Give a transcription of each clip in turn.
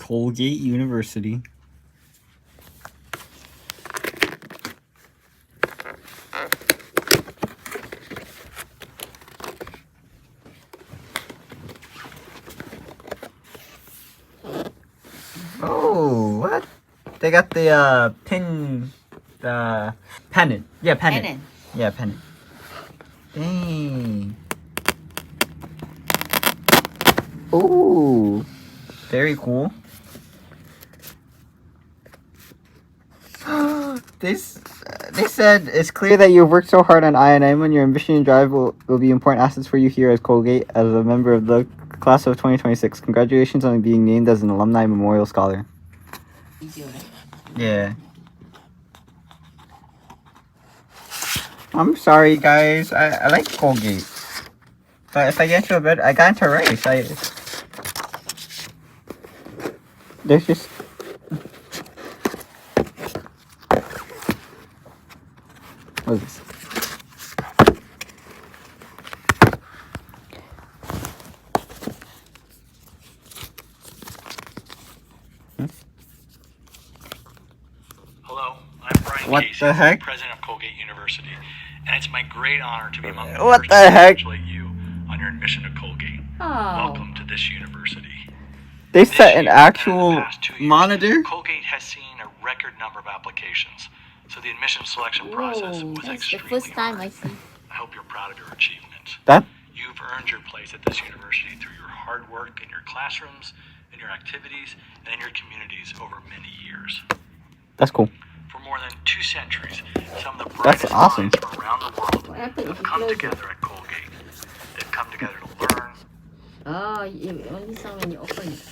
Colgate University. Oh, what? They got the pennant. Yeah, pennant. Yeah, pennant. Dang. Ooh, very cool. They said it's clear that you've worked so hard on EyeOnAiman. Your ambition and drive will be important assets for you here at Colgate as a member of the class of 2026. Congratulations on being named as an alumni memorial scholar. Yeah. I'm sorry, guys. I like Colgate. But if I get into a bit, I got into rice. There's just... What is this? Hello, I'm Brian What Casey, the heck? president of Colgate University, and it's my great honor to be among the What first the to heck? congratulate you on your admission to Colgate. Welcome to this university. They This set an year, and in the actual past 2 years, monitor? Colgate has seen a record number of applications, so the admission selection process Whoa, was that's the extremely first time hard. I see. I hope you're proud of your achievement. That... You've earned your place at this university through your hard work in your classrooms, in your activities, and in your communities over many years. That's cool. For more than 2 centuries, some of the That's brightest awesome. minds from around the world What happened if have you come close it? together at Colgate. They've come together to learn. Oh, you only saw when you open it.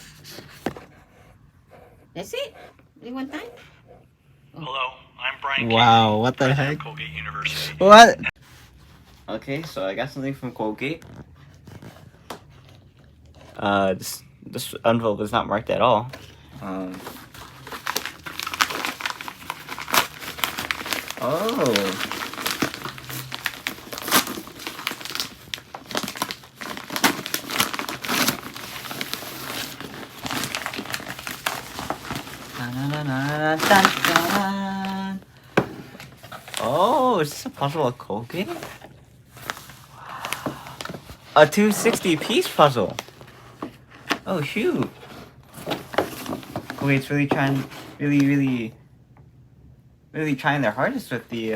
That's it? Only one time? Hello, I'm Brian Wow, Casey, what the president heck? of Colgate University. What? Okay, so I got something from Colgate. This envelope is not marked at all. Oh. Na-na-na-na-na-dun-dun. Oh, is this a puzzle of Colgate? A 260-piece puzzle. Oh shoot! Colgate's really trying, really trying their hardest with the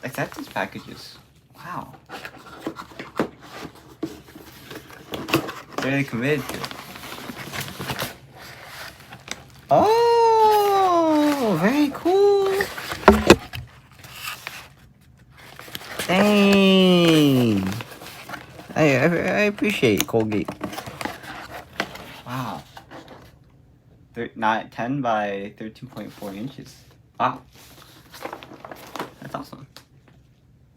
acceptance packages. Wow. They're really committed to it. Oh, very cool. Dang. I appreciate Colgate. Wow. 10 by 13.4 inches. Wow. That's awesome.